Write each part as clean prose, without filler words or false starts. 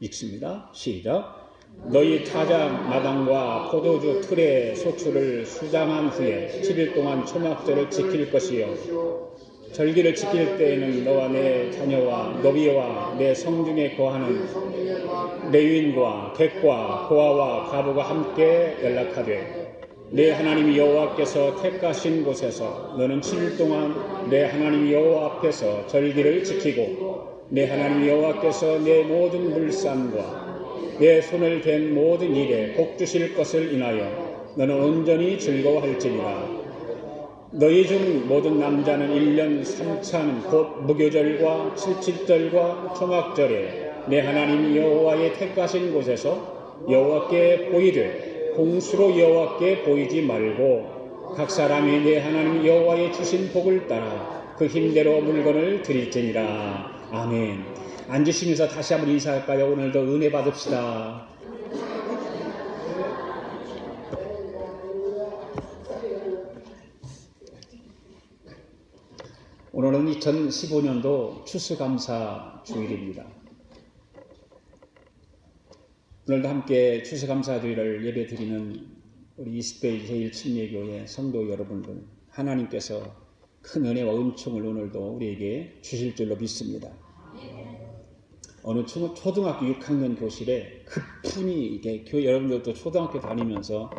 읽습니다. 시작. 너희 타작 마당과 포도주 틀의 소출을 수장한 후에 7일 동안 초막절을 지킬 것이요 절기를 지킬 때에는 너와 내 자녀와 노비와 내 성중에 거하는 레위인과 객과 고아와 과부가 함께 연락하되 내 하나님 여호와께서 택하신 곳에서 너는 7일 동안 내 하나님 여호와 앞에서 절기를 지키고 내 하나님 여호와께서 내 모든 물산과 내 손을 댄 모든 일에 복 주실 것을 인하여 너는 온전히 즐거워할지니라. 너희 중 모든 남자는 1년 3찬 곧 무교절과 칠칠절과 초막절에 내 하나님 여호와의 택하신 곳에서 여호와께 보이되 공수로 여호와께 보이지 말고 각 사람이 내 하나님 여호와의 주신 복을 따라 그 힘대로 물건을 드릴지니라. 아멘. 앉으시면서 다시 한번 인사할까요? 오늘도 은혜 받읍시다. 오늘은 2015년도 추수감사 주일입니다. 오늘도 함께 추수감사 주일을 예배드리는 우리 이스트베이 제1침례교회 성도 여러분들, 하나님께서 큰 은혜와 은총을 오늘도 우리에게 주실 줄로 믿습니다. 어느 초등학교 6학년 교실에 급훈이 이게 여러분들도 초등학교 다니면서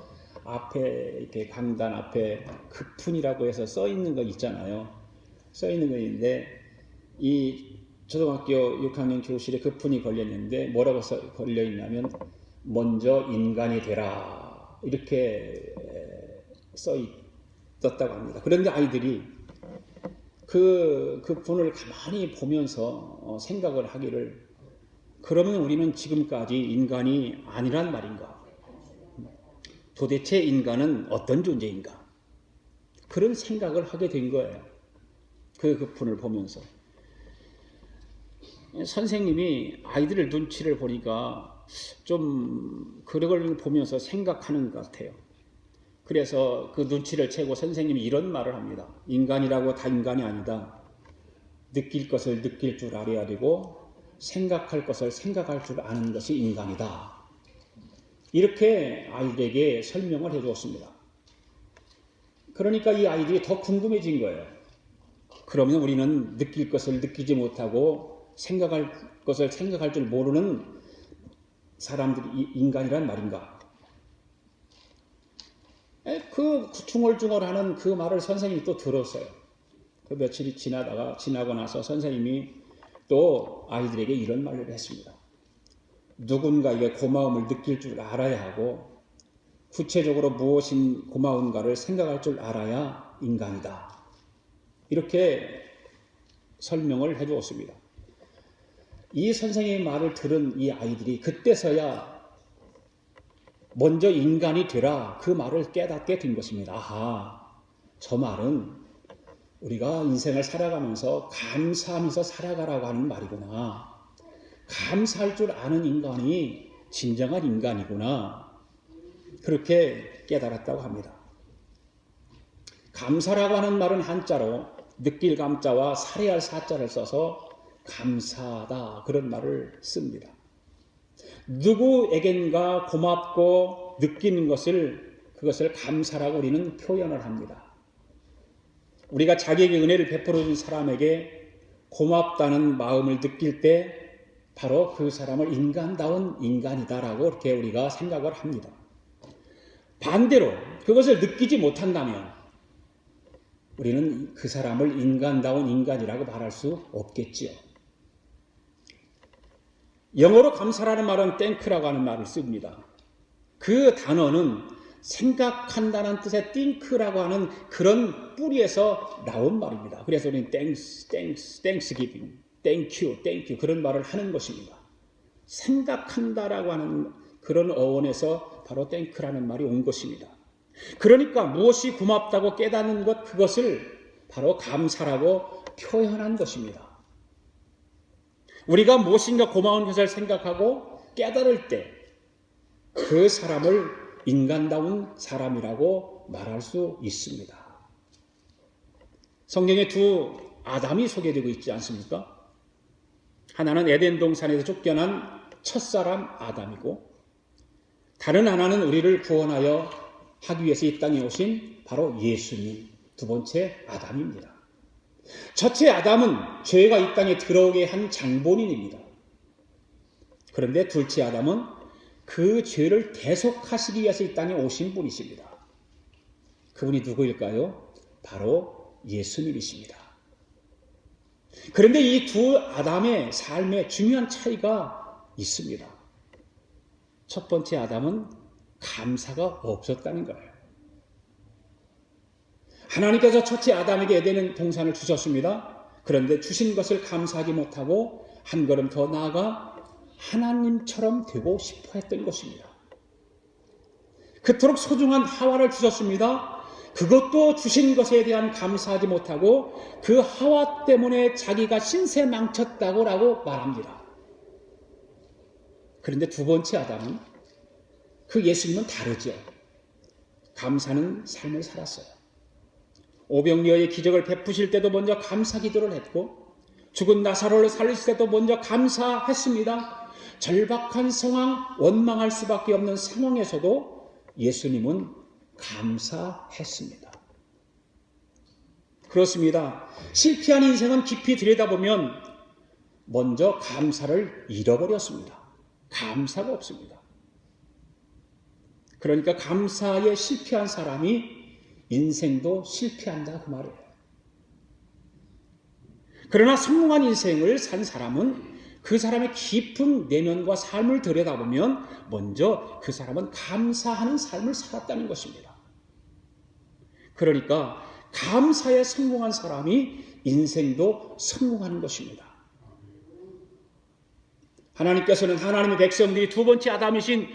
앞에 이렇게 강단 앞에 급훈이라고 해서 써 있는 거 있잖아요. 써 있는 거 있는데 이 초등학교 6학년 교실에 급훈이 걸렸는데 뭐라고 걸려 있냐면 먼저 인간이 되라 이렇게 써 있었다고 합니다. 그런데 아이들이 그 급훈을 가만히 보면서 생각을 하기를 그러면 우리는 지금까지 인간이 아니란 말인가? 도대체 인간은 어떤 존재인가? 그런 생각을 하게 된 거예요. 그 급훈을 보면서. 선생님이 아이들의 눈치를 보니까 좀 그걸 보면서 생각하는 것 같아요. 그래서 그 눈치를 채고 선생님이 이런 말을 합니다. 인간이라고 다 인간이 아니다. 느낄 것을 느낄 줄 알아야 되고 생각할 것을 생각할 줄 아는 것이 인간이다. 이렇게 아이들에게 설명을 해주었습니다. 그러니까 이 아이들이 더 궁금해진 거예요. 그러면 우리는 느낄 것을 느끼지 못하고 생각할 것을 생각할 줄 모르는 사람들이 인간이란 말인가? 그 중얼중얼하는 그 말을 선생님이 또 들었어요. 그 며칠이 지나고 나서 선생님이 또 아이들에게 이런 말을 했습니다. 누군가에게 고마움을 느낄 줄 알아야 하고 구체적으로 무엇인 고마운가를 생각할 줄 알아야 인간이다. 이렇게 설명을 해주었습니다. 이 선생님의 말을 들은 이 아이들이 그때서야 먼저 인간이 되라 그 말을 깨닫게 된 것입니다. 아하, 저 말은 우리가 인생을 살아가면서 감사하면서 살아가라고 하는 말이구나. 감사할 줄 아는 인간이 진정한 인간이구나. 그렇게 깨달았다고 합니다. 감사라고 하는 말은 한자로 느낄 감자와 살해할 사자를 써서 감사하다 그런 말을 씁니다. 누구에겐가 고맙고 느끼는 그것을 감사라고 우리는 표현을 합니다. 우리가 자기에게 은혜를 베풀어 준 사람에게 고맙다는 마음을 느낄 때 바로 그 사람을 인간다운 인간이다라고 이렇게 우리가 생각을 합니다. 반대로 그것을 느끼지 못한다면 우리는 그 사람을 인간다운 인간이라고 말할 수 없겠지요. 영어로 감사라는 말은 thank라고 하는 말을 씁니다. 그 단어는 생각한다는 뜻의 think라고 하는 그런 뿌리에서 나온 말입니다. 그래서 우리는 thanksgiving, thank you 그런 말을 하는 것입니다. 생각한다라고 하는 그런 어원에서 바로 thank라는 말이 온 것입니다. 그러니까 무엇이 고맙다고 깨닫는 것 그것을 바로 감사라고 표현한 것입니다. 우리가 무엇인가 고마운 것을 생각하고 깨달을 때 그 사람을 인간다운 사람이라고 말할 수 있습니다. 성경에 두 아담이 소개되고 있지 않습니까? 하나는 에덴 동산에서 쫓겨난 첫사람 아담이고, 다른 하나는 우리를 구원하여 하기 위해서 이 땅에 오신 바로 예수님, 두 번째 아담입니다. 첫째 아담은 죄가 이 땅에 들어오게 한 장본인입니다. 그런데 둘째 아담은 그 죄를 대속하시기 위해서 이 땅에 오신 분이십니다. 그분이 누구일까요? 바로 예수님이십니다. 그런데 이 두 아담의 삶에 중요한 차이가 있습니다. 첫 번째 아담은 감사가 없었다는 거예요. 하나님께서 첫째 아담에게 에덴의 동산을 주셨습니다. 그런데 주신 것을 감사하지 못하고 한 걸음 더 나아가 하나님처럼 되고 싶어 했던 것입니다. 그토록 소중한 하와를 주셨습니다. 그것도 주신 것에 대한 감사하지 못하고 그 하와 때문에 자기가 신세 망쳤다고 말합니다. 그런데 두 번째 아담은, 그 예수님은 다르죠. 감사는 삶을 살았어요. 오병이어의 기적을 베푸실 때도 먼저 감사 기도를 했고, 죽은 나사로를 살리실 때도 먼저 감사했습니다. 절박한 상황, 원망할 수밖에 없는 상황에서도 예수님은 감사했습니다. 그렇습니다. 실패한 인생은 깊이 들여다보면 먼저 감사를 잃어버렸습니다. 감사가 없습니다. 그러니까 감사에 실패한 사람이 인생도 실패한다, 그 말이에요. 그러나 성공한 인생을 산 사람은 그 사람의 깊은 내면과 삶을 들여다보면 먼저 그 사람은 감사하는 삶을 살았다는 것입니다. 그러니까 감사에 성공한 사람이 인생도 성공하는 것입니다. 하나님께서는 하나님의 백성들이 두 번째 아담이신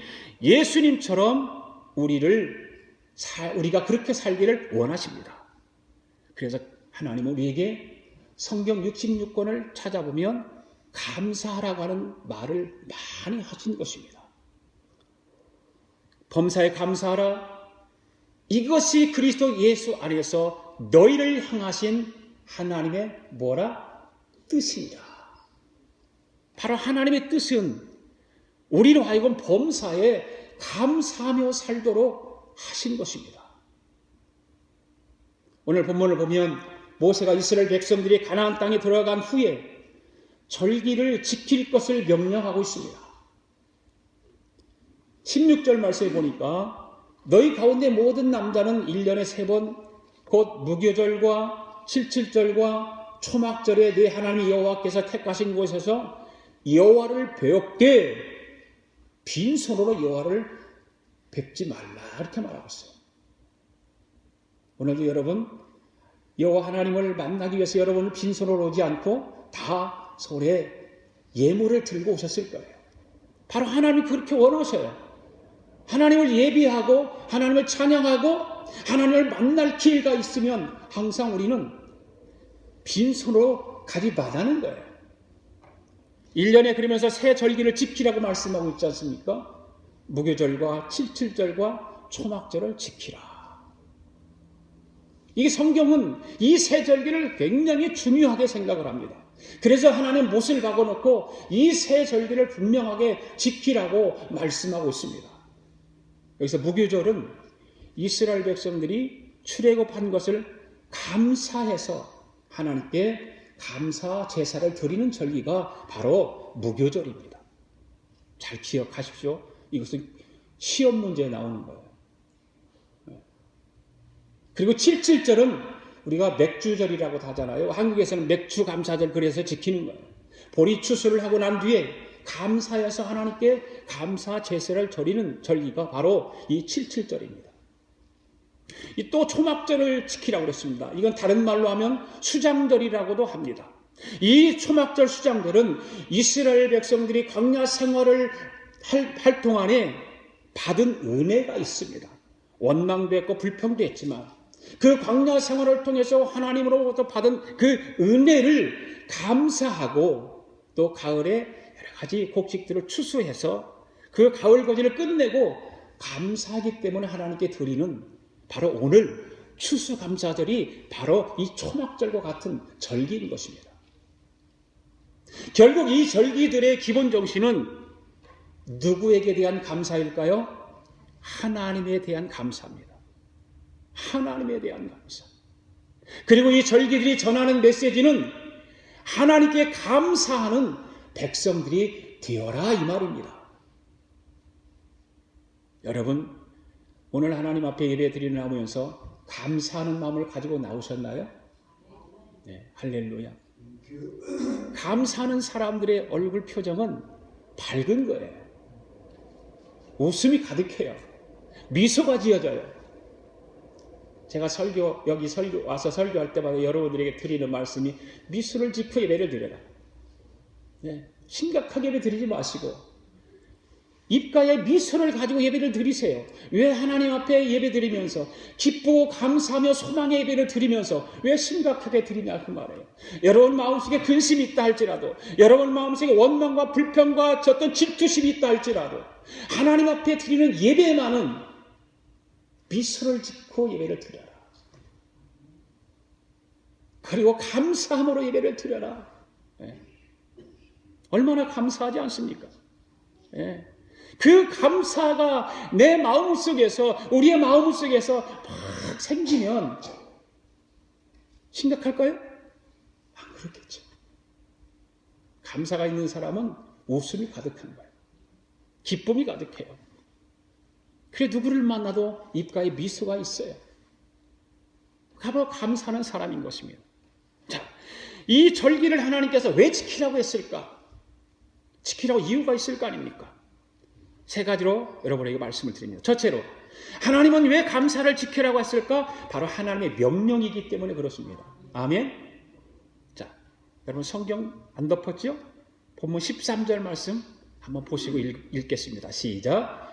예수님처럼 우리가 그렇게 살기를 원하십니다. 그래서 하나님은 우리에게 성경 66권을 찾아보면 감사하라고 하는 말을 많이 하신 것입니다. 범사에 감사하라. 이것이 그리스도 예수 안에서 너희를 향하신 하나님의 뜻이니라. 바로 하나님의 뜻은 우리로 하여금 범사에 감사하며 살도록 하신 것입니다. 오늘 본문을 보면 모세가 이스라엘 백성들이 가나안 땅에 들어간 후에 절기를 지킬 것을 명령하고 있습니다. 16절 말씀에 보니까 너희 가운데 모든 남자는 1년에 3번 곧 무교절과 칠칠절과 초막절에 네 하나님 여호와께서 택하신 곳에서 여호와를 배웁되 빈손으로 여호와를 뵙지 말라, 이렇게 말하고 있어요. 오늘도 여러분 여호와 하나님을 만나기 위해서 여러분은 빈손으로 오지 않고 다 손에 예물을 들고 오셨을 거예요. 바로 하나님이 그렇게 원하셔요. 하나님을 예비하고 하나님을 찬양하고 하나님을 만날 기회가 있으면 항상 우리는 빈손으로 가지 말라는 거예요. 1년에 그러면서 새 절기를 지키라고 말씀하고 있지 않습니까? 무교절과 칠칠절과 초막절을 지키라. 이 성경은 이 새 절기를 굉장히 중요하게 생각을 합니다. 그래서 하나님 못을 박아놓고 이 새 절기를 분명하게 지키라고 말씀하고 있습니다. 여기서 무교절은 이스라엘 백성들이 출애굽한 것을 감사해서 하나님께 감사 제사를 드리는 절기가 바로 무교절입니다. 잘 기억하십시오. 이것은 시험 문제에 나오는 거예요. 그리고 칠칠절은 우리가 맥주절이라고 하잖아요. 한국에서는 맥주 감사절 그래서 지키는 거예요. 보리 추수를 하고 난 뒤에 감사해서 하나님께 감사 제사를 드리는 절기가 바로 이 칠칠절입니다. 또 초막절을 지키라고 그랬습니다. 이건 다른 말로 하면 수장절이라고도 합니다. 이 초막절 수장절은 이스라엘 백성들이 광야 생활을 할 동안에 받은 은혜가 있습니다. 원망도 했고 불평도 했지만 그 광야 생활을 통해서 하나님으로부터 받은 그 은혜를 감사하고 또 가을에 여러 가지 곡식들을 추수해서 그 가을 거지를 끝내고 감사하기 때문에 하나님께 드리는 바로 오늘 추수감사절이 바로 이 초막절과 같은 절기인 것입니다. 결국 이 절기들의 기본 정신은 누구에게 대한 감사일까요? 하나님에 대한 감사입니다. 하나님에 대한 감사. 그리고 이 절기들이 전하는 메시지는 하나님께 감사하는 백성들이 되어라 이 말입니다. 여러분, 오늘 하나님 앞에 예배 드리는 나오면서 감사하는 마음을 가지고 나오셨나요? 네, 할렐루야. 감사하는 사람들의 얼굴 표정은 밝은 거예요. 웃음이 가득해요. 미소가 지어져요. 제가 여기 와서 설교할 때마다 여러분들에게 드리는 말씀이 미소를 짓고 예배를 드려라. 네, 심각하게 예배 드리지 마시고 입가에 미소를 가지고 예배를 드리세요. 왜 하나님 앞에 예배 드리면서 기쁘고 감사하며 소망의 예배를 드리면서 왜 심각하게 드리냐 그 말이에요. 여러분 마음속에 근심이 있다 할지라도, 여러분 마음속에 원망과 불평과 어떤 질투심이 있다 할지라도 하나님 앞에 드리는 예배만은 미소를 짓고 예배를 드려라. 그리고 감사함으로 예배를 드려라. 예. 얼마나 감사하지 않습니까? 예. 그 감사가 내 마음속에서, 우리의 마음속에서 막 생기면 심각할까요? 안 그렇겠죠. 감사가 있는 사람은 웃음이 가득한 거예요. 기쁨이 가득해요. 그래 누구를 만나도 입가에 미소가 있어요. 바로 감사하는 사람인 것입니다. 자, 이 절기를 하나님께서 왜 지키라고 했을까? 지키라고 이유가 있을 거 아닙니까? 세 가지로 여러분에게 말씀을 드립니다. 첫째로, 하나님은 왜 감사를 지키라고 했을까? 바로 하나님의 명령이기 때문에 그렇습니다. 아멘. 자, 여러분 성경 안 덮었죠? 본문 13절 말씀 한번 보시고 읽겠습니다. 시작.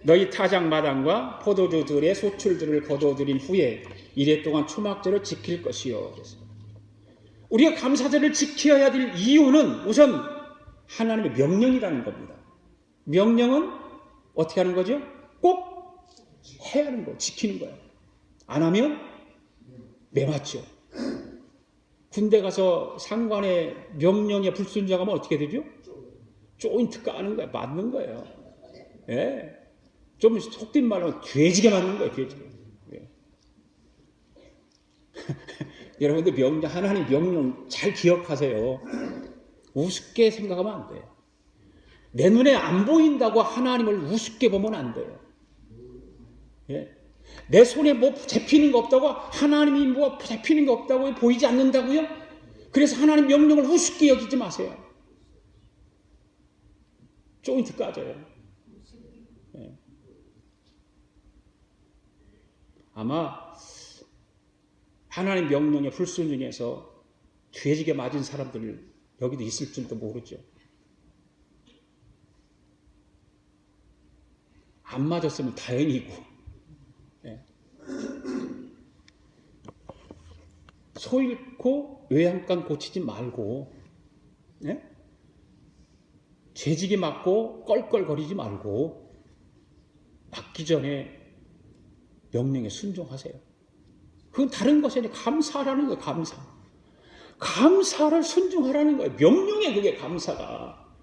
너희 타작 마당과 포도주들의 소출들을 거둬들인 후에 이래 동안 초막절을 지킬 것이요. 우리가 감사절을 지켜야 될 이유는 우선 하나님의 명령이라는 겁니다. 명령은 어떻게 하는 거죠? 꼭 해야 하는 거, 지키는 거예요. 안 하면 매맞죠. 군대 가서 상관의 명령에 불순종하면 어떻게 되죠? 조인트 까는 거예요. 맞는 거예요. 예. 좀 속된 말로 돼지게 맞는 거예요. 돼지게. 예. 여러분들 하나님 명령 잘 기억하세요. 우습게 생각하면 안 돼요. 내 눈에 안 보인다고 하나님을 우습게 보면 안 돼요. 예? 내 손에 뭐 잡히는 거 없다고 하나님이 뭐 잡히는 거 없다고 보이지 않는다고요? 그래서 하나님 명령을 우습게 여기지 마세요. 조인트 까져요. 예. 아마 하나님 명령에 불순종해서 돼지게 맞은 사람들 여기도 있을 줄도 모르죠. 안 맞았으면 다행이고. 예. 소 잃고 외양간 고치지 말고, 예? 죄지게 맞고 껄껄거리지 말고 맞기 전에 명령에 순종하세요. 그건 다른 것이 아니라 감사하라는 거예요. 감사를 순종하라는 거예요. 명령에 그게 감사가.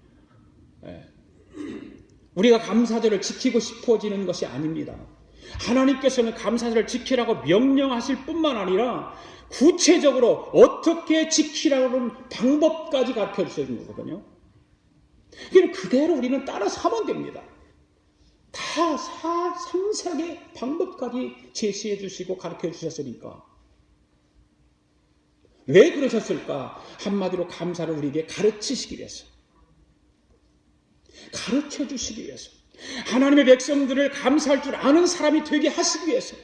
예. 우리가 감사절을 지키고 싶어지는 것이 아닙니다. 하나님께서는 감사절을 지키라고 명령하실 뿐만 아니라 구체적으로 어떻게 지키라는 방법까지 가르쳐 주시는 거거든요. 그대로 우리는 따라서 하면 됩니다. 다 상세하게 방법까지 제시해 주시고 가르쳐 주셨으니까. 왜 그러셨을까? 한마디로 감사를 우리에게 가르치시기 위해서. 가르쳐 주시기 위해서. 하나님의 백성들을 감사할 줄 아는 사람이 되게 하시기 위해서.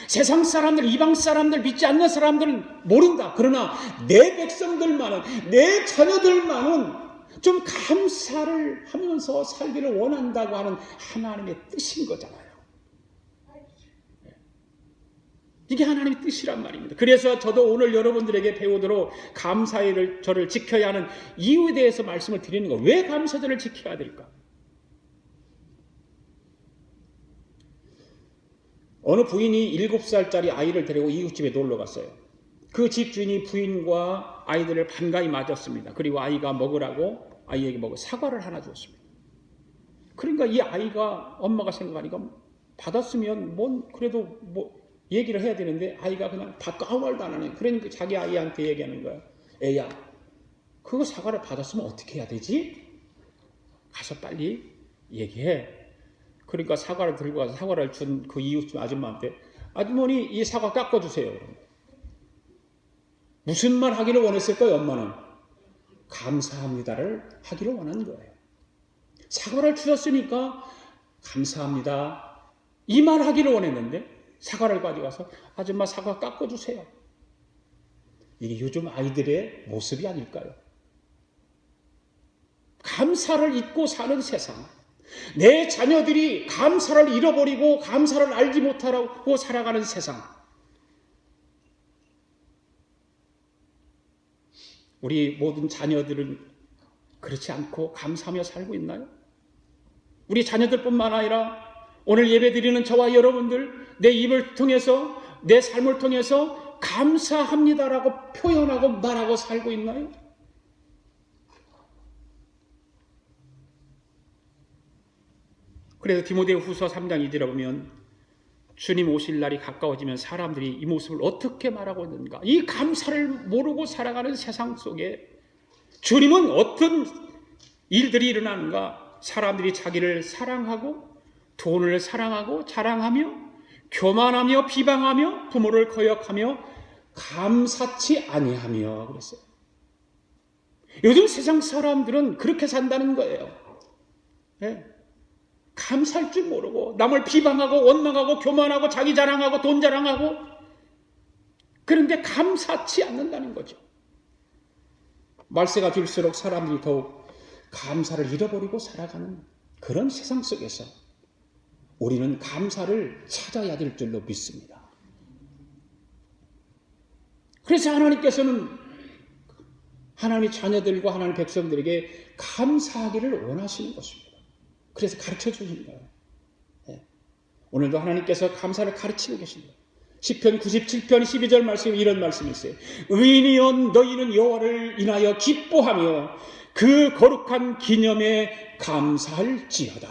세상 사람들, 이방 사람들, 믿지 않는 사람들은 모른다. 그러나 내 백성들만은, 내 자녀들만은 좀 감사를 하면서 살기를 원한다고 하는 하나님의 뜻인 거잖아요. 이게 하나님의 뜻이란 말입니다. 그래서 저도 오늘 여러분들에게 배우도록 감사의 절을 지켜야 하는 이유에 대해서 말씀을 드리는 거예요. 왜 감사절을 지켜야 될까? 어느 부인이 7살짜리 아이를 데리고 이웃집에 놀러 갔어요. 그 집 주인이 부인과 아이들을 반가이 맞았습니다. 그리고 아이가 먹으라고 아이에게 뭐 사과를 하나 줬습니다. 그러니까 이 아이가 엄마가 생각하니까 받았으면 뭔 그래도 뭐 얘기를 해야 되는데 아이가 그냥 받고 아무 말도 안 하네. 그러니까 자기 아이한테 얘기하는 거야. 애야, 그거 사과를 받았으면 어떻게 해야 되지? 가서 빨리 얘기해. 그러니까 사과를 들고 가서 사과를 준 그 이웃집 아줌마한테 아주머니 이 사과 깎아주세요. 무슨 말 하기를 원했을까요? 엄마는 감사합니다를 하기를 원한 거예요. 사과를 주셨으니까 감사합니다 이 말 하기를 원했는데 사과를 가져가서 아줌마 사과 깎아주세요. 이게 요즘 아이들의 모습이 아닐까요? 감사를 잊고 사는 세상, 내 자녀들이 감사를 잃어버리고 감사를 알지 못하고 살아가는 세상. 우리 모든 자녀들은 그렇지 않고 감사하며 살고 있나요? 우리 자녀들뿐만 아니라 오늘 예배드리는 저와 여러분들, 내 입을 통해서, 내 삶을 통해서 감사합니다라고 표현하고 말하고 살고 있나요? 그래서 디모데 후서 3장 2절에 보면 주님 오실 날이 가까워지면 사람들이 이 모습을 어떻게 말하고 있는가? 이 감사를 모르고 살아가는 세상 속에 주님은 어떤 일들이 일어나는가? 사람들이 자기를 사랑하고 돈을 사랑하고 자랑하며 교만하며 비방하며 부모를 거역하며 감사치 아니하며 그랬어요. 요즘 세상 사람들은 그렇게 산다는 거예요. 네. 감사할 줄 모르고 남을 비방하고 원망하고 교만하고 자기 자랑하고 돈 자랑하고 그런데 감사치 않는다는 거죠. 말세가 길수록 사람들이 더욱 감사를 잃어버리고 살아가는 그런 세상 속에서 우리는 감사를 찾아야 될 줄로 믿습니다. 그래서 하나님께서는 하나님의 자녀들과 하나님의 백성들에게 감사하기를 원하시는 것입니다. 그래서 가르쳐 주신 거예요. 네. 오늘도 하나님께서 감사를 가르치고 계십니다. 시편 97편 12절 말씀에 이런 말씀이 있어요. 의인이여 너희는 여호와를 인하여 기뻐하며 그 거룩한 기념에 감사할지어다.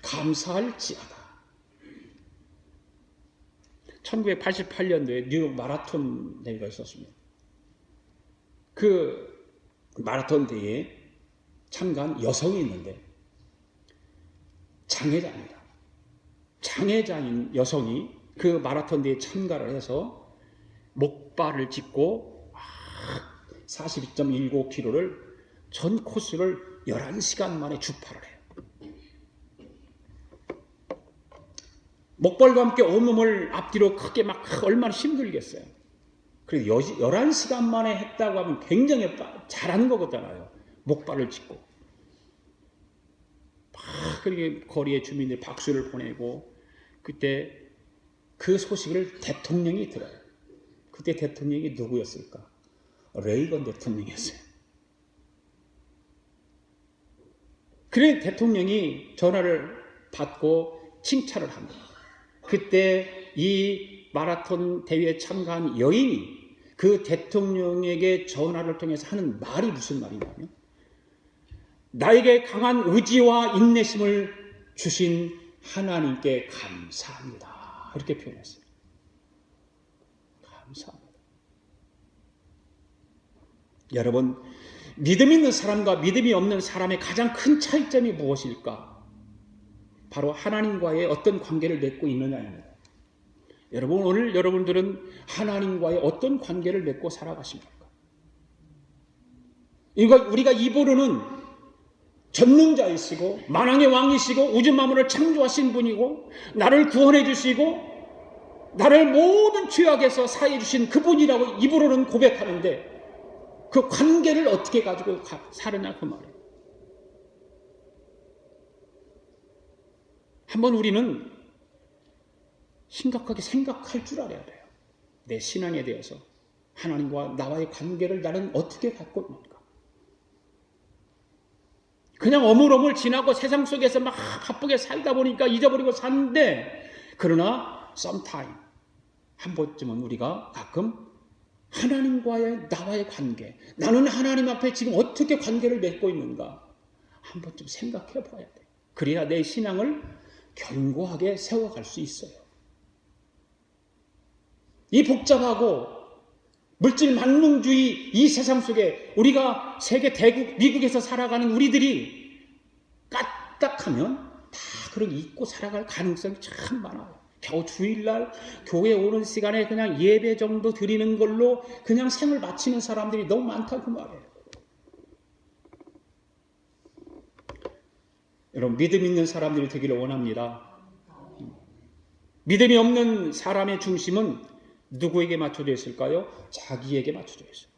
감사할지어다. 1988년도에 뉴욕 마라톤 대회가 있었습니다. 그 마라톤 대회에 참가한 여성이 있는데 장애자입니다. 장애자인 여성이 그 마라톤 대회에 참가를 해서 목발을 짚고 42.19km를 전 코스를 11시간 만에 주파를 해요. 목발과 함께 온몸을 앞뒤로 크게 막 얼마나 힘들겠어요. 그래서 11시간 만에 했다고 하면 굉장히 잘한 거거든요. 목발을 짚고 막 그렇게 거리의 주민들이 박수를 보내고 그때 그 소식을 대통령이 들어요. 그때 대통령이 누구였을까? 레이건 대통령이었어요. 그래 대통령이 전화를 받고 칭찬을 합니다. 그때 이 마라톤 대회에 참가한 여인이 그 대통령에게 전화를 통해서 하는 말이 무슨 말이냐면 나에게 강한 의지와 인내심을 주신 하나님께 감사합니다. 이렇게 표현했어요. 감사합니다. 여러분, 믿음 있는 사람과 믿음이 없는 사람의 가장 큰 차이점이 무엇일까? 바로 하나님과의 어떤 관계를 맺고 있느냐입니다. 여러분, 오늘 여러분들은 하나님과의 어떤 관계를 맺고 살아가십니까? 우리가 입으로는 전능자이시고 만왕의 왕이시고 우주 만물을 창조하신 분이고 나를 구원해 주시고 나를 모든 죄악에서 사해 주신 그분이라고 입으로는 고백하는데 그 관계를 어떻게 가지고 사느냐 그 말이에요. 한번 우리는 심각하게 생각할 줄 알아야 돼요. 내 신앙에 대해서 하나님과 나와의 관계를 나는 어떻게 갖고 있는가? 그냥 어물어물 지나고 세상 속에서 막 바쁘게 살다 보니까 잊어버리고 사는데 그러나 sometime 한 번쯤은 우리가 가끔 하나님과의 나와의 관계, 나는 하나님 앞에 지금 어떻게 관계를 맺고 있는가 한 번쯤 생각해 봐야 돼. 그래야 내 신앙을 견고하게 세워갈 수 있어요. 이 복잡하고 물질 만능주의 이 세상 속에 우리가 세계 대국 미국에서 살아가는 우리들이 까딱하면 다 그런 잊고 살아갈 가능성이 참 많아요. 겨우 주일날 교회 오는 시간에 그냥 예배 정도 드리는 걸로 그냥 생을 마치는 사람들이 너무 많다고 말해요. 여러분, 믿음 있는 사람들이 되기를 원합니다. 믿음이 없는 사람의 중심은 누구에게 맞춰져 있을까요? 자기에게 맞춰져 있어요.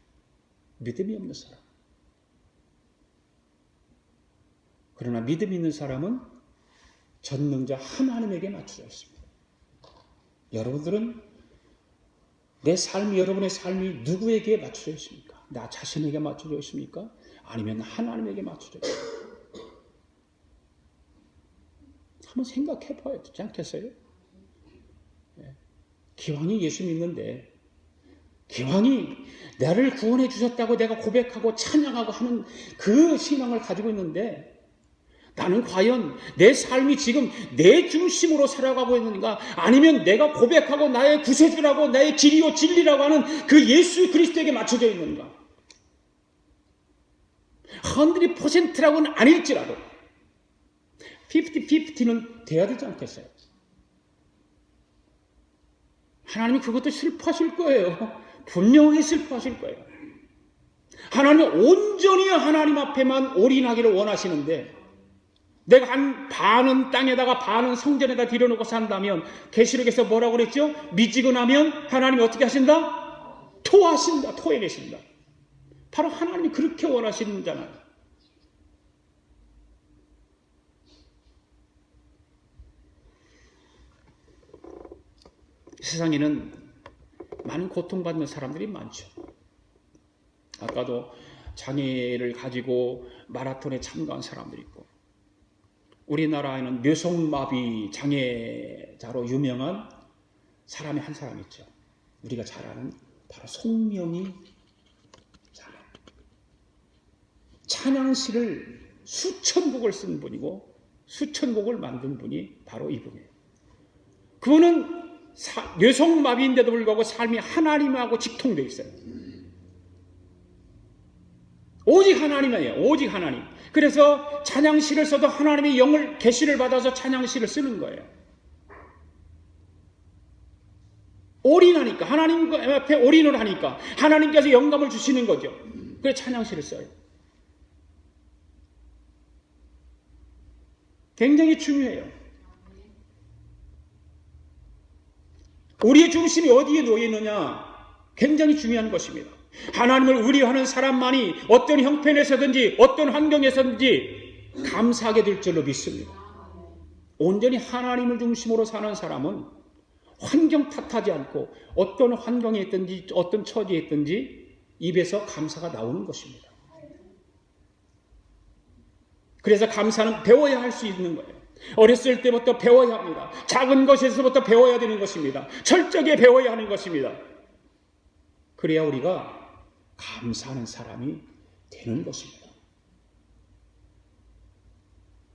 믿음이 없는 사람. 그러나 믿음 있는 사람은 전능자 하나님에게 맞춰져 있습니다. 여러분들은 내 삶이, 여러분의 삶이 누구에게 맞춰져 있습니까? 나 자신에게 맞춰져 있습니까? 아니면 하나님에게 맞춰져 있습니까? 한번 생각해 봐야 되지 않겠어요? 기왕이 예수 믿는데, 기왕이 나를 구원해 주셨다고 내가 고백하고 찬양하고 하는 그 신앙을 가지고 있는데, 나는 과연 내 삶이 지금 내 중심으로 살아가고 있는가? 아니면 내가 고백하고 나의 구세주라고 나의 길이요 진리라고 하는 그 예수 그리스도에게 맞춰져 있는가? 100%라고는 아닐지라도 50-50는 돼야 되지 않겠어요? 하나님이 그것도 슬퍼하실 거예요. 분명히 슬퍼하실 거예요. 하나님은 온전히 하나님 앞에만 올인하기를 원하시는데, 내가 한 반은 땅에다가 반은 성전에다 들여놓고 산다면, 계시록에서 뭐라고 그랬죠? 미지근하면 하나님이 어떻게 하신다? 토하신다. 토해내신다. 바로 하나님이 그렇게 원하시는 자잖아요. 세상에는 많은 고통받는 사람들이 많죠. 아까도 장애를 가지고 마라톤에 참가한 사람들이 있고, 우리나라에는 뇌성마비 장애자로 유명한 사람이 한 사람 있죠. 우리가 잘 아는 바로 송명희 자매. 찬양시를 수천 곡을 쓴 분이고 수천 곡을 만든 분이 바로 이분이에요. 그분은 뇌성마비인데도 불구하고 삶이 하나님하고 직통되어 있어요. 오직 하나님이에요. 오직 하나님. 그래서 찬양시를 써도 하나님의 영을 계시를 받아서 찬양시를 쓰는 거예요. 올인하니까, 하나님 앞에 올인을 하니까 하나님께서 영감을 주시는 거죠. 그래서 찬양시를 써요. 굉장히 중요해요. 우리의 중심이 어디에 놓여 있느냐, 굉장히 중요한 것입니다. 하나님을 의뢰하는 사람만이 어떤 형편에서든지 어떤 환경에서든지 감사하게 될 줄로 믿습니다. 온전히 하나님을 중심으로 사는 사람은 환경 탓하지 않고 어떤 환경에 있든지 어떤 처지에 있든지 입에서 감사가 나오는 것입니다. 그래서 감사는 배워야 할 수 있는 거예요. 어렸을 때부터 배워야 합니다. 작은 것에서부터 배워야 되는 것입니다. 철저하게 배워야 하는 것입니다. 그래야 우리가 감사하는 사람이 되는 것입니다.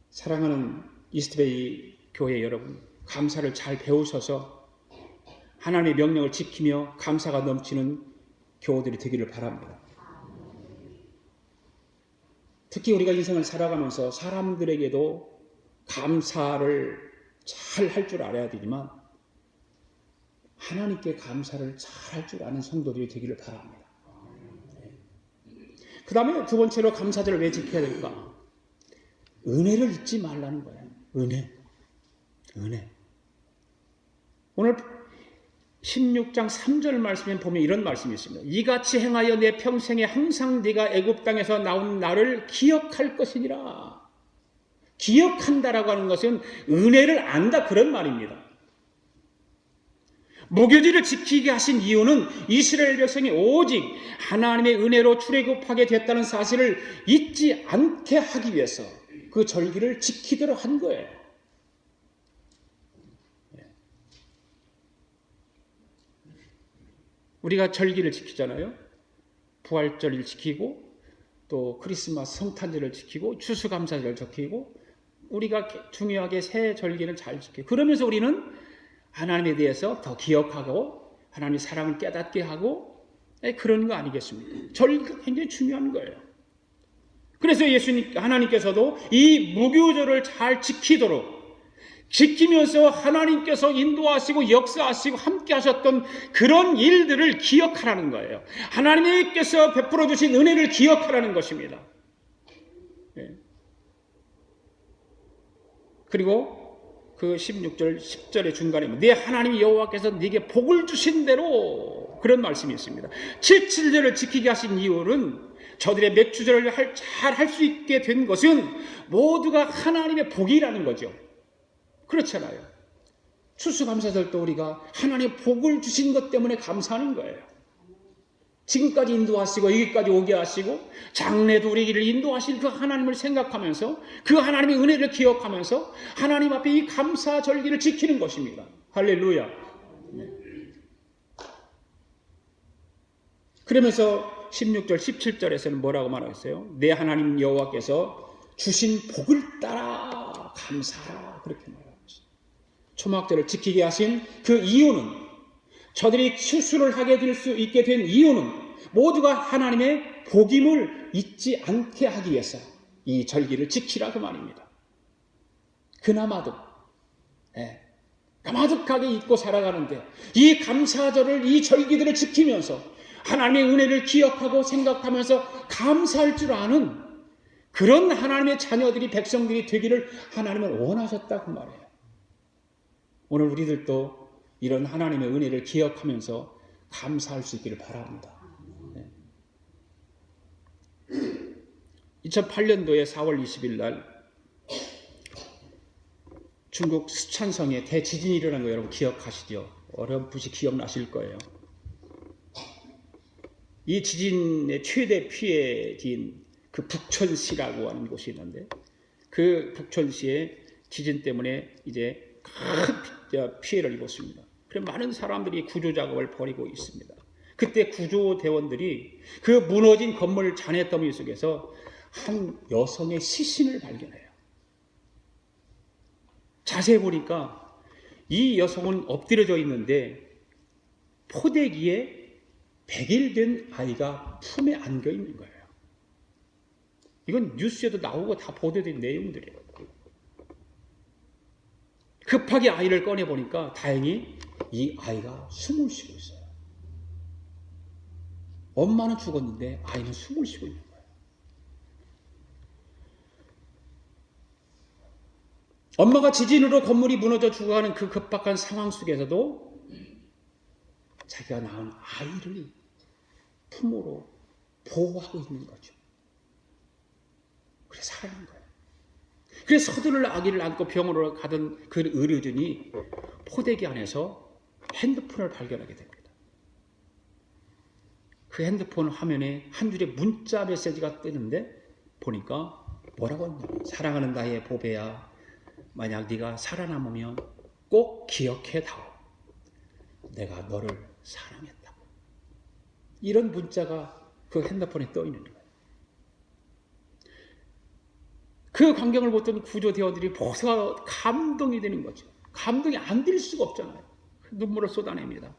사랑하는 이스트베이 교회 여러분, 감사를 잘 배우셔서 하나님의 명령을 지키며 감사가 넘치는 교우들이 되기를 바랍니다. 특히 우리가 인생을 살아가면서 사람들에게도 감사를 잘 할 줄 알아야 되지만 하나님께 감사를 잘 할 줄 아는 성도들이 되기를 바랍니다. 그 다음에 두 번째로 감사절을 왜 지켜야 될까? 은혜를 잊지 말라는 거예요. 은혜. 오늘 16장 3절 말씀에 보면 이런 말씀이 있습니다. 이같이 행하여 내 평생에 항상 네가 애굽 땅에서 나온 나를 기억할 것이니라. 기억한다라고 하는 것은 은혜를 안다, 그런 말입니다. 무교지를 지키게 하신 이유는 이스라엘 백성이 오직 하나님의 은혜로 출애굽하게 됐다는 사실을 잊지 않게 하기 위해서 그 절기를 지키도록 한 거예요. 우리가 절기를 지키잖아요. 부활절을 지키고 또 크리스마스 성탄절을 지키고 추수감사절을 지키고 우리가 중요하게 새 절기를 잘 지키고 그러면서 우리는 하나님에 대해서 더 기억하고 하나님의 사랑을 깨닫게 하고 그런 거 아니겠습니까? 절기가 굉장히 중요한 거예요. 그래서 하나님께서도 이 무교절을 잘 지키면서 하나님께서 인도하시고 역사하시고 함께 하셨던 그런 일들을 기억하라는 거예요. 하나님께서 베풀어 주신 은혜를 기억하라는 것입니다. 그리고 그 16절 10절의 중간에 내 하나님 여호와께서 네게 복을 주신 대로 그런 말씀이 있습니다. 7절을 지키게 하신 이유는 저들의 맥주절을 잘 할 수 있게 된 것은 모두가 하나님의 복이라는 거죠. 그렇잖아요. 추수감사절도 우리가 하나님의 복을 주신 것 때문에 감사하는 거예요. 지금까지 인도하시고 여기까지 오게 하시고 장래도 우리를 인도하실 그 하나님을 생각하면서 그 하나님의 은혜를 기억하면서 하나님 앞에 이 감사 절기를 지키는 것입니다. 할렐루야. 그러면서 16절 17절에서는 뭐라고 말하겠어요? 내 하나님 여호와께서 주신 복을 따라 감사하라 그렇게 말합니다. 초막절을 지키게 하신 그 이유는 저들이 추수를 하게 될 수 있게 된 이유는 모두가 하나님의 복임을 잊지 않게 하기 위해서 이 절기를 지키라 그 말입니다. 그나마도 까마득하게 잊고 살아가는데 이 감사절을 이 절기들을 지키면서 하나님의 은혜를 기억하고 생각하면서 감사할 줄 아는 그런 하나님의 자녀들이 백성들이 되기를 하나님은 원하셨다 그 말이에요. 오늘 우리들도 이런 하나님의 은혜를 기억하면서 감사할 수 있기를 바랍니다. 2008년도에 4월 20일 날 중국 스촨성에 대지진이 일어난 거 여러분 기억하시죠? 어렴풋이 기억나실 거예요. 이 지진의 최대 피해지인 그 북천시라고 하는 곳이 있는데 그 북천시의 지진 때문에 이제 큰 피해를 입었습니다. 그래서 많은 사람들이 구조 작업을 벌이고 있습니다. 그때 구조대원들이 그 무너진 건물 잔해더미 속에서 한 여성의 시신을 발견해요. 자세히 보니까 이 여성은 엎드려져 있는데 포대기에 100일 된 아이가 품에 안겨 있는 거예요. 이건 뉴스에도 나오고 다 보도된 내용들이에요. 급하게 아이를 꺼내보니까 다행히 이 아이가 숨을 쉬고 있어요. 엄마는 죽었는데 아이는 숨을 쉬고 있는 거예요. 엄마가 지진으로 건물이 무너져 죽어가는 그 급박한 상황 속에서도 자기가 낳은 아이를 품으로 보호하고 있는 거죠. 그래서 살아난 거예요. 그래서 서둘러 아기를 안고 병원으로 가던 그 의료진이 포대기 안에서 핸드폰을 발견하게 됩니다. 그 핸드폰 화면에 한 줄의 문자 메시지가 뜨는데 보니까 뭐라고 했냐면 사랑하는 나의 보배야 만약 네가 살아남으면 꼭 기억해다오. 내가 너를 사랑했다고. 이런 문자가 그 핸드폰에 떠 있는 거예요. 그 광경을 보던 구조대원들이 모두가 감동이 되는 거죠. 감동이 안 될 수가 없잖아요. 눈물을 쏟아냅니다.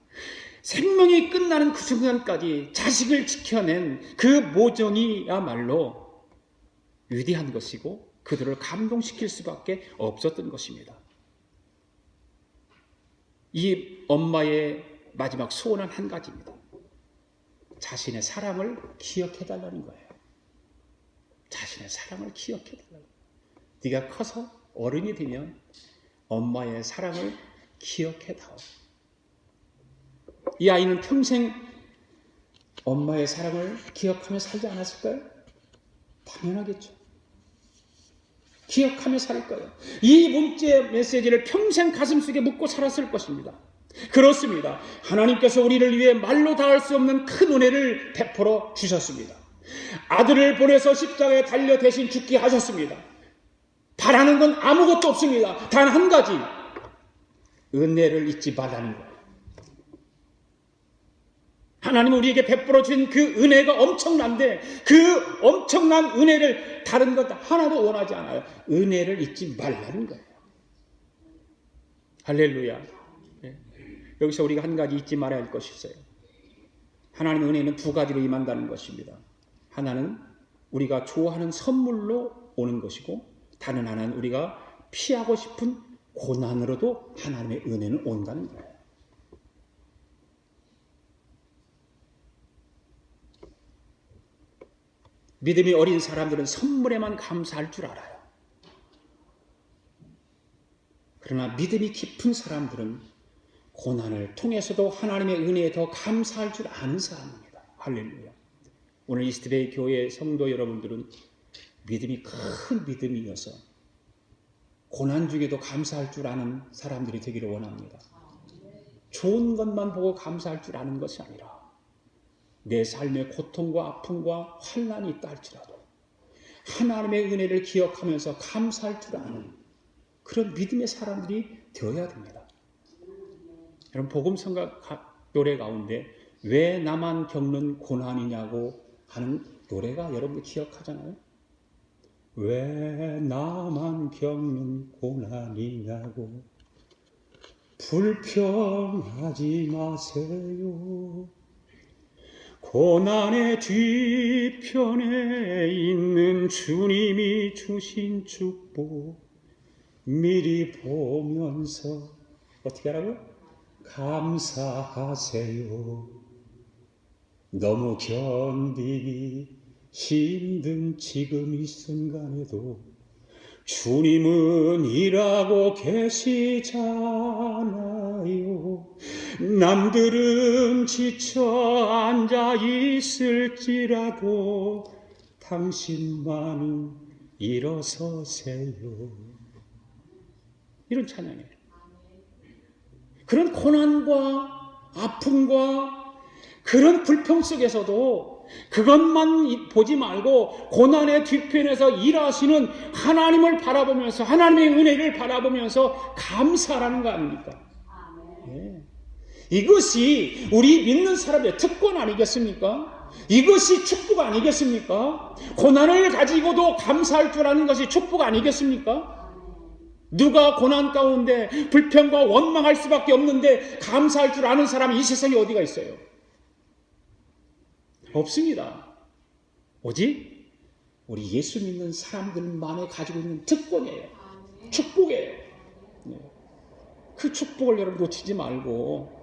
생명이 끝나는 그 순간까지 자식을 지켜낸 그 모정이야말로 위대한 것이고 그들을 감동시킬 수밖에 없었던 것입니다. 이 엄마의 마지막 소원은 한 가지입니다. 자신의 사랑을 기억해달라는 거예요. 자신의 사랑을 기억해달라는 거예요. 네가 커서 어른이 되면 엄마의 사랑을 기억해다오. 이 아이는 평생 엄마의 사랑을 기억하며 살지 않았을까요? 당연하겠죠. 기억하며 살 거예요. 이 문자 메시지를 평생 가슴속에 묻고 살았을 것입니다. 그렇습니다. 하나님께서 우리를 위해 말로 다할 수 없는 큰 은혜를 베풀어 주셨습니다. 아들을 보내서 십자가에 달려 대신 죽게 하셨습니다. 바라는 건 아무것도 없습니다. 단 한 가지, 은혜를 잊지 말라는 거예요. 하나님은 우리에게 베풀어 주신 그 은혜가 엄청난데 그 엄청난 은혜를 다른 것 하나도 원하지 않아요. 은혜를 잊지 말라는 거예요. 할렐루야. 여기서 우리가 한 가지 잊지 말아야 할 것이 있어요. 하나님의 은혜는 두 가지로 임한다는 것입니다. 하나는 우리가 좋아하는 선물로 오는 것이고 다른 하나는 우리가 피하고 싶은 고난으로도 하나님의 은혜는 온다는 거예요. 믿음이 어린 사람들은 선물에만 감사할 줄 알아요. 그러나 믿음이 깊은 사람들은 고난을 통해서도 하나님의 은혜에 더 감사할 줄 아는 사람입니다. 할렐루야. 오늘 이스트베이 교회 성도 여러분들은 믿음이 큰 믿음이어서 고난 중에도 감사할 줄 아는 사람들이 되기를 원합니다. 좋은 것만 보고 감사할 줄 아는 것이 아니라 내 삶의 고통과 아픔과 환난이 있다 할지라도 하나님의 은혜를 기억하면서 감사할 줄 아는 그런 믿음의 사람들이 되어야 됩니다. 여러분 복음성가 노래 가운데 왜 나만 겪는 고난이냐고 하는 노래가 여러분들 기억하잖아요. 왜 나만 겪는 고난이냐고 불평하지 마세요. 고난의 뒤편에 있는 주님이 주신 축복 미리 보면서 어떻게 하라고? 감사하세요. 너무 견디기 힘든 지금 이 순간에도 주님은 일하고 계시잖아요. 남들은 지쳐 앉아 있을지라도 당신만은 일어서세요. 이런 찬양이에요. 그런 고난과 아픔과 그런 불평 속에서도 그것만 보지 말고 고난의 뒤편에서 일하시는 하나님을 바라보면서 하나님의 은혜를 바라보면서 감사라는 거 아닙니까? 네. 이것이 우리 믿는 사람의 특권 아니겠습니까? 이것이 축복 아니겠습니까? 고난을 가지고도 감사할 줄 아는 것이 축복 아니겠습니까? 누가 고난 가운데 불평과 원망할 수밖에 없는데 감사할 줄 아는 사람이 이 세상에 어디가 있어요? 없습니다. 오직 우리 예수 믿는 사람들만이 가지고 있는 특권이에요. 축복이에요. 그 축복을 여러분 놓치지 말고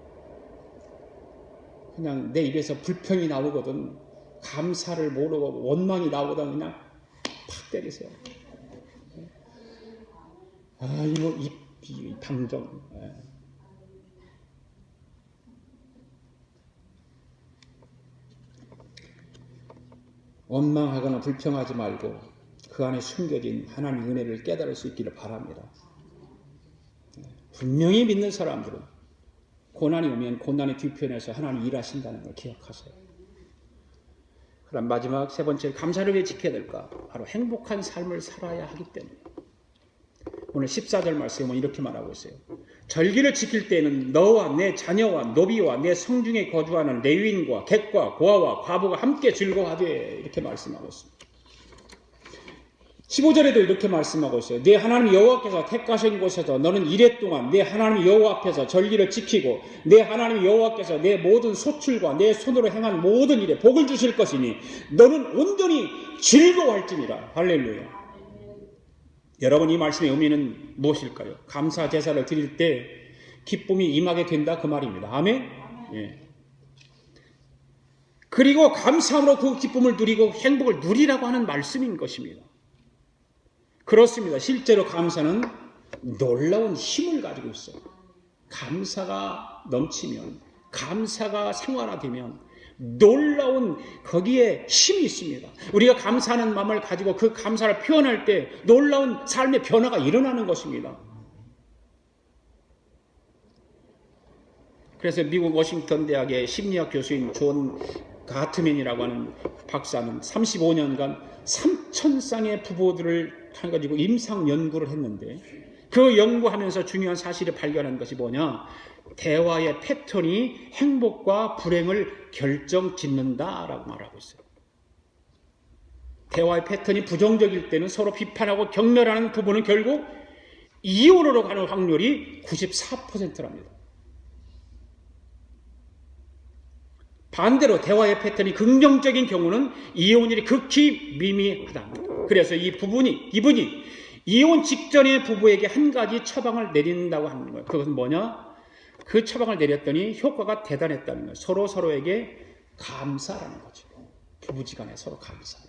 그냥 내 입에서 불평이 나오거든 감사를 모르고 원망이 나오거든 그냥 팍 때리세요. 이 방정. 원망하거나 불평하지 말고 그 안에 숨겨진 하나님의 은혜를 깨달을 수 있기를 바랍니다. 분명히 믿는 사람들은 고난이 오면 고난의 뒤편에서 하나님 일하신다는 걸 기억하세요. 그럼 마지막 세 번째 감사를 왜 지켜야 될까? 바로 행복한 삶을 살아야 하기 때문에. 오늘 14절 말씀은 이렇게 말하고 있어요. 절기를 지킬 때에는 너와 내 자녀와 노비와 내 성중에 거주하는 레위인과 객과 고아와 과부가 함께 즐거워하되 이렇게 말씀하고 있습니다. 15절에도 이렇게 말씀하고 있어요. 내 하나님 여호와께서 택하신 곳에서 너는 이레 동안 내 하나님 여호와 앞에서 절기를 지키고 내 하나님 여호와께서 내 모든 소출과 내 손으로 행한 모든 일에 복을 주실 것이니 너는 온전히 즐거워할지니라. 할렐루야. 여러분 이 말씀의 의미는 무엇일까요? 감사 제사를 드릴 때 기쁨이 임하게 된다 그 말입니다. 아멘? 예. 그리고 감사함으로 그 기쁨을 누리고 행복을 누리라고 하는 말씀인 것입니다. 그렇습니다. 실제로 감사는 놀라운 힘을 가지고 있어요. 감사가 넘치면 감사가 생활화되면 놀라운 거기에 힘이 있습니다. 우리가 감사하는 마음을 가지고 그 감사를 표현할 때 놀라운 삶의 변화가 일어나는 것입니다. 그래서 미국 워싱턴 대학의 심리학 교수인 존 가트맨이라고 하는 박사는 35년간 3,000쌍의 부부들을 가지고 임상 연구를 했는데 그 연구하면서 중요한 사실을 발견한 것이 뭐냐? 대화의 패턴이 행복과 불행을 결정짓는다라고 말하고 있어요. 대화의 패턴이 부정적일 때는 서로 비판하고 경멸하는 부부는 결국 이혼으로 가는 확률이 94%랍니다. 반대로 대화의 패턴이 긍정적인 경우는 이혼율이 극히 미미하답니다. 그래서 이분이 이혼 직전의 부부에게 한 가지 처방을 내린다고 하는 거예요. 그것은 뭐냐? 그 처방을 내렸더니 효과가 대단했다는 거예요. 서로에게 감사라는 거죠. 부부지간에 서로 감사.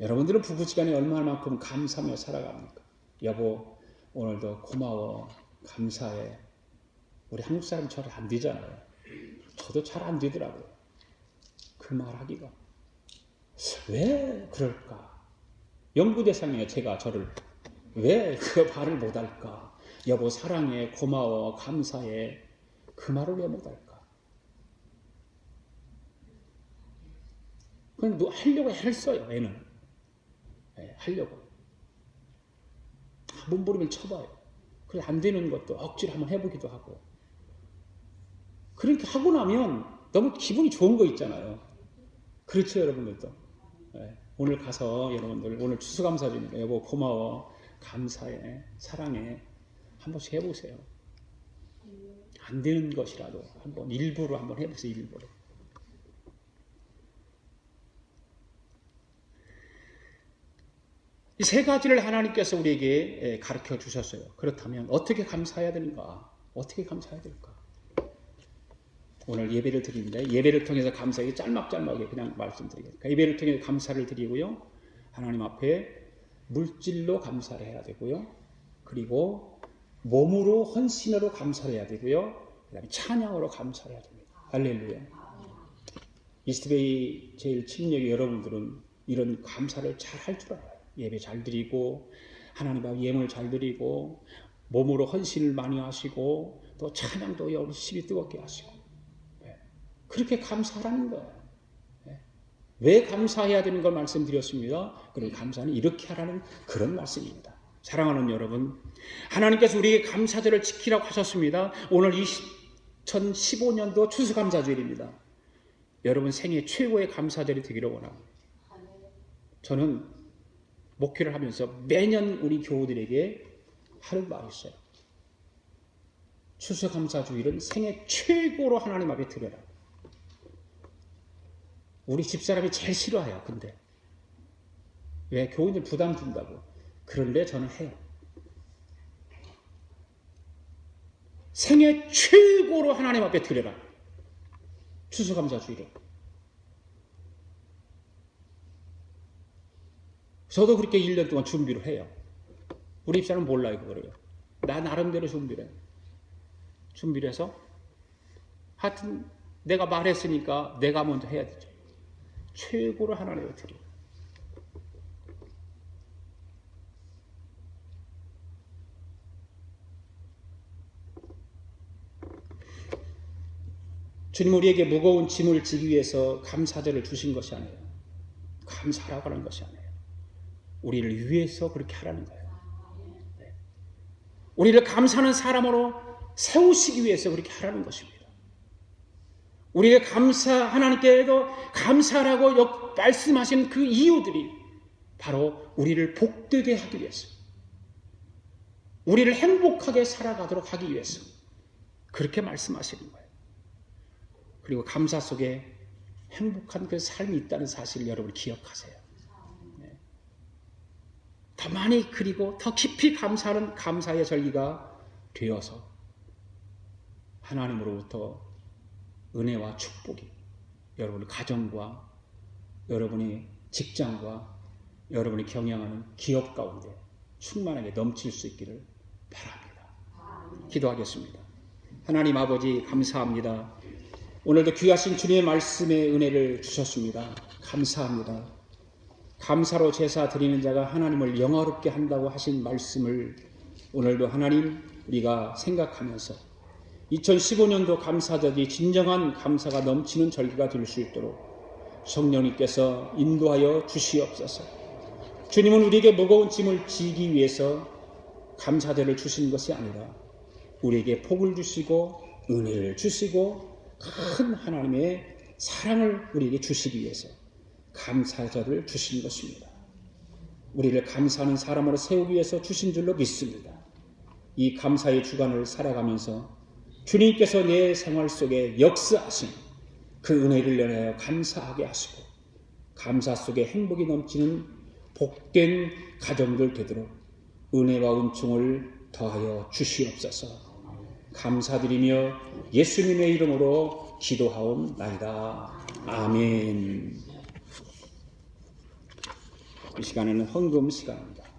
여러분들은 부부지간에 얼마만큼 감사하며 살아갑니까? 여보, 오늘도 고마워, 감사해. 우리 한국 사람 잘 안 되잖아요. 저도 잘 안 되더라고요. 그 말하기가. 왜 그럴까? 연구 대상이에요. 제가 저를. 왜 그 말을 못할까? 여보 사랑해, 고마워, 감사해. 그 말을 왜 못할까? 그냥 하려고 애를 써요. 애는. 네, 하려고. 몸부림을 쳐봐요. 그래 안 되는 것도 억지로 한번 해보기도 하고. 그렇게 하고 나면 너무 기분이 좋은 거 있잖아요. 그렇죠, 여러분들도. 네, 오늘 가서 여러분들 오늘 추수감사주니까 여보 고마워, 감사해, 사랑해 한 번씩 해보세요. 안 되는 것이라도 한번 일부러 한번 해보세요. 일부러. 이 세 가지를 하나님께서 우리에게 가르쳐 주셨어요. 그렇다면 어떻게 감사해야 되는가? 어떻게 감사해야 될까? 오늘 예배를 드리는데 예배를 통해서 감사하게 짤막짤막하게 그냥 말씀드리겠습니다. 예배를 통해서 감사를 드리고요. 하나님 앞에 물질로 감사를 해야 되고요. 그리고 몸으로 헌신으로 감사를 해야 되고요. 그다음에 찬양으로 감사를 해야 됩니다. 할렐루야. 이스트베이 제일 침략의 여러분들은 이런 감사를 잘 할 줄 알아요. 예배 잘 드리고 하나님 앞에 예물을 잘 드리고 몸으로 헌신을 많이 하시고 또 찬양도 열심히 뜨겁게 하시고 그렇게 감사하라는 거예요. 왜 감사해야 되는 걸 말씀드렸습니다. 그런 감사는 이렇게 하라는 그런 말씀입니다. 사랑하는 여러분, 하나님께서 우리에게 감사절을 지키라고 하셨습니다. 오늘 2015년도 추수감사주일입니다. 여러분 생애 최고의 감사절이 되기를 원합니다. 저는 목회를 하면서 매년 우리 교우들에게 하는 말이 있어요. 추수감사주일은 생애 최고로 하나님 앞에 드려라. 우리 집사람이 제일 싫어해요. 근데 왜? 교우들 부담 준다고. 그런데 저는 해요. 생애 최고로 하나님 앞에 드려라. 추수감사주일은. 저도 그렇게 1년 동안 준비를 해요. 우리 집사람은 몰라요. 그거를. 나 나름대로 준비를 해요. 준비를 해서 하여튼 내가 말했으니까 내가 먼저 해야 되죠. 최고로 하나님을 드려. 주님 우리에게 무거운 짐을 지기 위해서 감사절을 주신 것이 아니에요. 감사라고 하는 것이 아니에요. 우리를 위해서 그렇게 하라는 거예요. 네. 우리를 감사하는 사람으로 세우시기 위해서 그렇게 하라는 것입니다. 우리에게 하나님께도 감사라고 말씀하신 그 이유들이 바로 우리를 복되게 하기 위해서, 우리를 행복하게 살아가도록 하기 위해서 그렇게 말씀하시는 거예요. 그리고 감사 속에 행복한 그 삶이 있다는 사실을 여러분 기억하세요. 네. 더 많이 그리고 더 깊이 감사하는 감사의 절기가 되어서 하나님으로부터 은혜와 축복이 여러분의 가정과 여러분의 직장과 여러분이 경영하는 기업 가운데 충만하게 넘칠 수 있기를 바랍니다. 기도하겠습니다. 하나님 아버지 감사합니다. 오늘도 귀하신 주님의 말씀의 은혜를 주셨습니다. 감사합니다. 감사로 제사 드리는 자가 하나님을 영화롭게 한다고 하신 말씀을 오늘도 하나님 우리가 생각하면서 2015년도 감사절이 진정한 감사가 넘치는 절기가 될 수 있도록 성령님께서 인도하여 주시옵소서. 주님은 우리에게 무거운 짐을 지기 위해서 감사절을 주신 것이 아니라 우리에게 복을 주시고 은혜를 주시고 큰 하나님의 사랑을 우리에게 주시기 위해서 감사절을 주신 것입니다. 우리를 감사하는 사람으로 세우기 위해서 주신 줄로 믿습니다. 이 감사의 주간을 살아가면서 주님께서 내 생활 속에 역사하신 그 은혜를 연하여 감사하게 하시고 감사 속에 행복이 넘치는 복된 가정들 되도록 은혜와 은총을 더하여 주시옵소서. 감사드리며 예수님의 이름으로 기도하옵나이다. 아멘. 이 시간에는 헌금 시간입니다.